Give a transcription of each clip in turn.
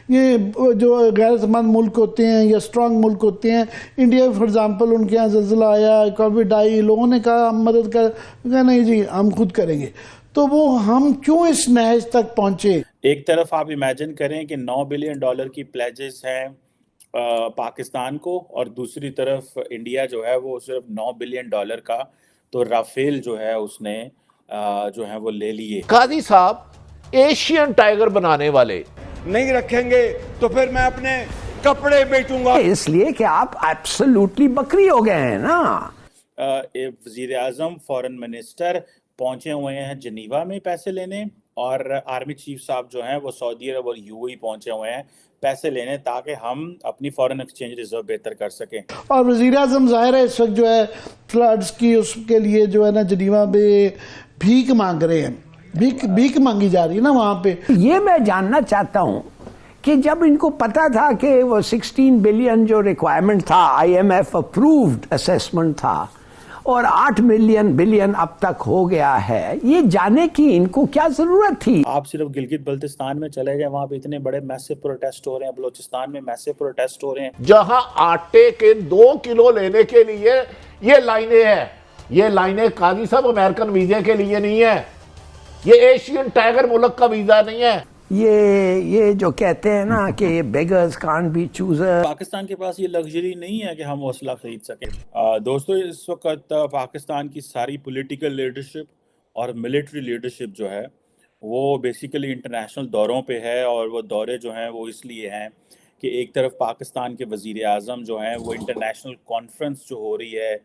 ये जो गैरतमंद मुल्क होते हैं या स्ट्रांग मुल्क होते हैं, इंडिया फॉर एग्जांपल, उनके यहाँ ज़ल्ज़ला आया, कोविड आई, लोगों ने कहा हम मदद कर, कहा नहीं जी हम खुद करेंगे। तो वो हम क्यों इस नहज तक पहुंचे? एक तरफ आप इमेजिन करें कि $9 बिलियन की प्लेजेस हैं पाकिस्तान को, और दूसरी तरफ इंडिया जो है वो सिर्फ $9 बिलियन का तो राफेल जो है उसने जो है वो ले लिए। काजी साहब एशियन टाइगर बनाने वाले नहीं रखेंगे तो फिर मैं अपने कपड़े बेचूंगा, इसलिए कि आप एब्सोल्युटली बकरी हो गए हैं ना। वजीर आजम, फॉरेन मिनिस्टर पहुंचे हुए हैं जनीवा में पैसे लेने, और आर्मी चीफ साहब जो हैं वो सऊदी अरब और यूएई पहुंचे हुए हैं पैसे लेने, ताकि हम अपनी फॉरेन एक्सचेंज रिजर्व बेहतर कर सकें। और वजीर आजम ज़ाहिर है इस वक्त जो है फ्लड्स की उसके लिए जो है ना जनीवा में भीख मांग रहे हैं, भीख मांगी जा रही है ना वहाँ पे। ये मैं जानना चाहता हूँ कि जब इनको पता था कि वो 16 बिलियन जो रिक्वायरमेंट था, IMF अप्रूव्ड असेसमेंट था, और 8 बिलियन अब तक हो गया है, ये जाने की इनको क्या जरूरत थी? आप सिर्फ गिलगित बल्तिस्तान में चले जाए, वहाँ पे इतने बड़े मैसिव प्रोटेस्ट हो रहे हैं, बलूचिस्तान में मैसिव प्रोटेस्ट हो रहे हैं, जहां आटे के 2 किलो लेने के लिए ये लाइनें हैं। ये लाइनें काजी साहब अमेरिकन वीजे के लिए नहीं है, ये एशियन टाइगर मुल्क का वीजा नहीं है। ये जो कहते हैं ना कि beggars can't be chooser, Pakistan के पास ये लग्जरी नहीं है कि हम हौसला खरीद सकें। दोस्तों, इस वक्त पाकिस्तान की सारी पॉलिटिकल लीडरशिप और मिलिट्री लीडरशिप जो है वो बेसिकली इंटरनेशनल दौरों पे है, और वो दौरे जो हैं वो इसलिए हैं कि एक तरफ पाकिस्तान के वज़ीर आज़म जो हैं वो इंटरनेशनल कॉन्फ्रेंस जो हो रही है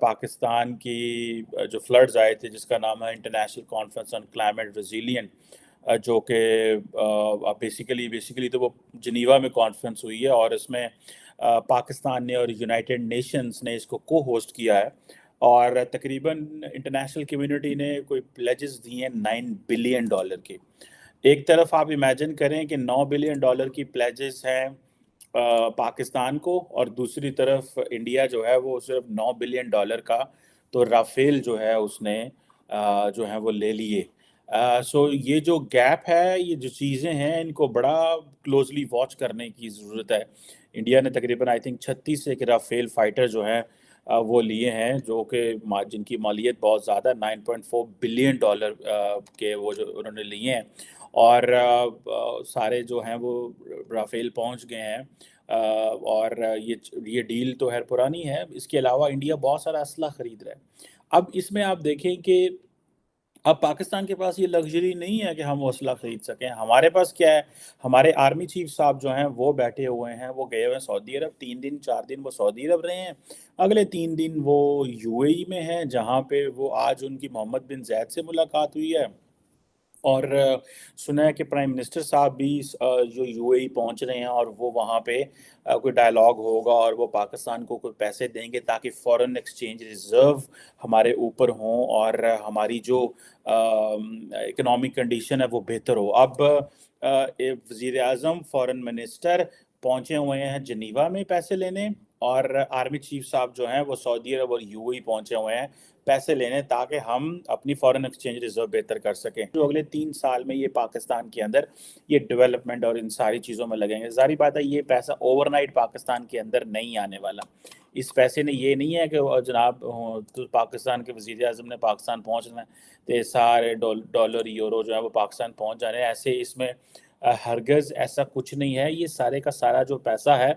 पाकिस्तान की जो फ्लड्स आए थे जिसका नाम है international conference on climate resilient, जो कि बेसिकली तो वो जनीवा में कॉन्फ्रेंस हुई है, और इसमें पाकिस्तान ने और यूनाइटेड नेशंस ने इसको को होस्ट किया है, और तकरीबन इंटरनेशनल कम्युनिटी ने कोई प्लेजेस दिए हैं $9 बिलियन के। एक तरफ आप इमेजिन करें कि $9 बिलियन की प्लेजेस हैं पाकिस्तान को, और दूसरी तरफ इंडिया जो है वो सिर्फ $9 बिलियन का तो राफेल जो है उसने जो है वो ले लिए। सो ये जो गैप है, ये जो चीज़ें हैं, इनको बड़ा क्लोजली वॉच करने की ज़रूरत है। इंडिया ने तकरीबन आई थिंक 36 एक राफेल फाइटर जो हैं वो लिए हैं, जो कि जिनकी मालियत बहुत ज़्यादा $9.4 बिलियन के वो जो उन्होंने लिए हैं, और सारे जो हैं वो राफेल पहुंच गए हैं। और ये डील तो खैर पुरानी है। इसके अलावा इंडिया बहुत सारा असला ख़रीद रहा है। अब इसमें आप देखें कि अब पाकिस्तान के पास ये लग्जरी नहीं है कि हम हौसला खरीद सकें। हमारे पास क्या है, हमारे आर्मी चीफ साहब जो हैं वो बैठे हुए हैं, वो गए हुए हैं सऊदी अरब, 3 दिन 4 दिन वो सऊदी अरब रहे हैं, अगले 3 दिन वो यूएई में हैं, जहाँ पे वो आज उनकी मोहम्मद बिन ज़ायद से मुलाकात हुई है, और सुना है कि प्राइम मिनिस्टर साहब भी जो यूएई पहुंच रहे हैं, और वो वहाँ पे कोई डायलॉग होगा, और वो पाकिस्तान को कोई पैसे देंगे ताकि फॉरेन एक्सचेंज रिजर्व हमारे ऊपर हों, और हमारी जो इकोनॉमिक कंडीशन है वो बेहतर हो। अब वज़ीर आज़म, फॉरेन मिनिस्टर पहुंचे हुए हैं जनीवा में पैसे लेने, और आर्मी चीफ साहब जो हैं वो सऊदी अरब और यूएई पहुंचे हुए हैं पैसे लेने, ताकि हम अपनी फॉरेन एक्सचेंज रिजर्व बेहतर कर सकें। जो अगले 3 साल में ये पाकिस्तान के अंदर ये डेवलपमेंट और इन सारी चीज़ों में लगेंगे। ज़ाहिर बात है ये पैसा ओवरनाइट पाकिस्तान के अंदर नहीं आने वाला। इस पैसे ने ये नहीं है कि जनाब तो पाकिस्तान के वज़ीर आज़म ने पाकिस्तान पहुँचना है तो सारे डॉलर यूरो जो है वो पाकिस्तान पहुँच जा रहे हैं। ऐसे इसमें हरगज़ ऐसा कुछ नहीं है। ये सारे का सारा जो पैसा है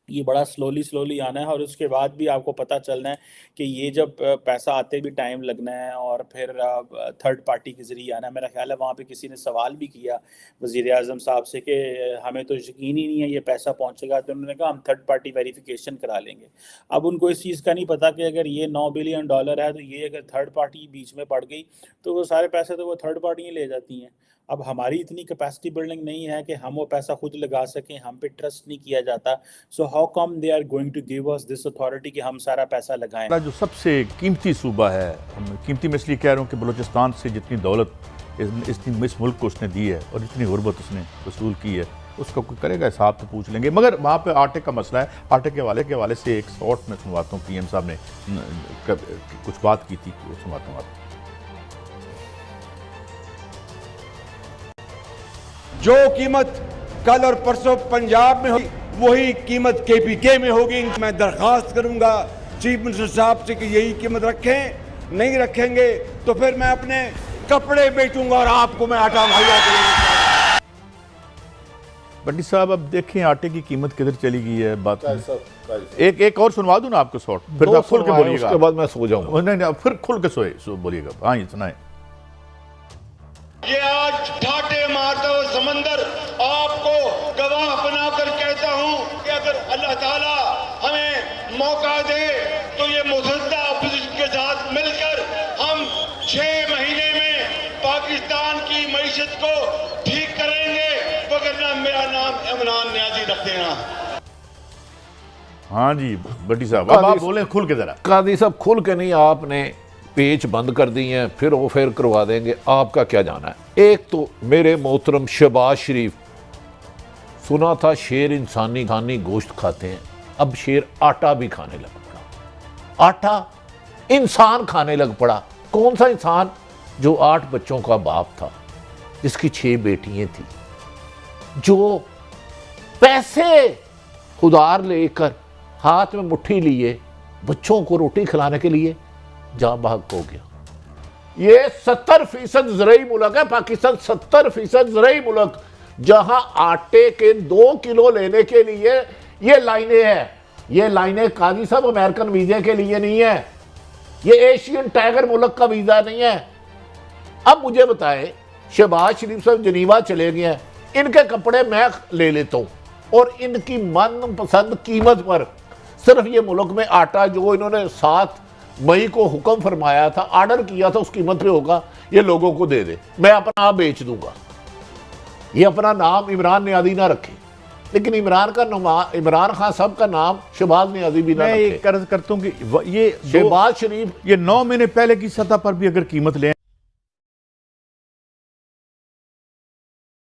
ये बड़ा स्लोली आना है, और उसके बाद भी आपको पता चलना है कि ये जब पैसा आते भी टाइम लगना है, और फिर थर्ड पार्टी के ज़रिए आना है। मेरा ख्याल है वहाँ पे किसी ने सवाल भी किया वज़ीर आज़म साहब से कि हमें तो यकीन ही नहीं है ये पैसा पहुँचेगा, तो उन्होंने कहा हम थर्ड पार्टी वेरिफिकेशन करा लेंगे। अब उनको इस चीज़ का नहीं पता कि अगर ये $9 बिलियन है तो ये अगर थर्ड पार्टी बीच में पड़ गई तो वो सारे पैसे तो वो थर्ड पार्टी ही ले जाती हैं। अब हमारी इतनी कैपेसिटी बिल्डिंग नहीं है कि हम वो पैसा खुद लगा सकें, हम पे ट्रस्ट नहीं किया जाता। So how come they are going to give us this authority कि हम सारा पैसा लगाएं। जो सबसे कीमती सूबा है, कीमती मैं इसलिए कह रहा हूँ कि बलूचिस्तान से जितनी दौलत इस मुल्क को उसने दी है और जितनी गुर्बत उसने वसूल की है, उसका कोई करेगा हिसाब तो पूछ लेंगे। मगर वहाँ पे आटे का मसला है। आटे के हवाले से एक शॉर्ट में सुनवाता हूँ, PM साहब ने कुछ बात की थी, सुनवाता हूँ। जो कीमत कल और परसों पंजाब में होगी, वही कीमत KPK में होगी। मैं दरखास्त करूंगा चीफ मिनिस्टर साहब से कि यही कीमत रखें, नहीं रखेंगे तो फिर मैं अपने कपड़े बेचूंगा और आपको मैं आटा मुहैया करूंगा। बंटी साहब अब देखें आटे की कीमत किधर चली गई है। बात एक और सुनवा दूं ना आपको शॉर्ट, फिर आप खुल के बोलिएगा, उसके बाद मैं सो जाऊंगा। नहीं फिर खुल के बोलिएगा। हाँ ये सुनाए। ये आज ठाटे मारता हुआ समंदर आपको गवाह बनाकर कहता हूं कि अगर अल्लाह ताला हमें मौका दे तो ये मुसद्दा अपोजिशन के साथ मिलकर हम 6 महीने में पाकिस्तान की मईशत को ठीक करेंगे, वगरना मेरा नाम इमरान न्याजी रख देना। हाँ जी बंटी साहब अब आप बोले खुल के जरा। कादी साहब खुल के नहीं, आपने पेच बंद कर दी हैं, फिर वो फिर करवा देंगे, आपका क्या जाना है। एक तो मेरे मोहतरम शहबाज शरीफ, सुना था शेर इंसानी गोश्त खाते हैं, अब शेर आटा भी खाने लग पड़ा। आटा इंसान खाने लग पड़ा। कौन सा इंसान? जो 8 बच्चों का बाप था, जिसकी 6 बेटियां थी, जो पैसे उधार लेकर हाथ में मुट्ठी लिए बच्चों को रोटी खिलाने के लिए जहां भाग हो गया। ये 70% ज़राई मुल्क है पाकिस्तान, 70% ज़राई मुल्क, जहां आटे के 2 किलो लेने के लिए ये लाइनें हैं। ये लाइनें काजी साहब अमेरिकन वीजे के लिए नहीं है, ये एशियन टाइगर मुल्क का वीजा नहीं है। अब मुझे बताएं, शहबाज शरीफ साहब जनीवा चले गए हैं, इनके कपड़े मैं ले लेता हूं और इनकी मनपसंद कीमत पर सिर्फ ये मुल्क में आटा जो इन्होंने 7 मई को हुक्म फरमाया था, ऑर्डर किया था, उस कीमत पे होगा, ये लोगों को दे दे, मैं अपना आप बेच दूंगा। ये अपना नाम इमरान नियाज़ी ना रखे, लेकिन इमरान खान साहब का नाम शहबाज नियाज़ी भी ना रखे। मैं कर्ज करता हूँ कि ये शहबाज शरीफ ये 9 महीने पहले की सतह पर भी अगर कीमत लें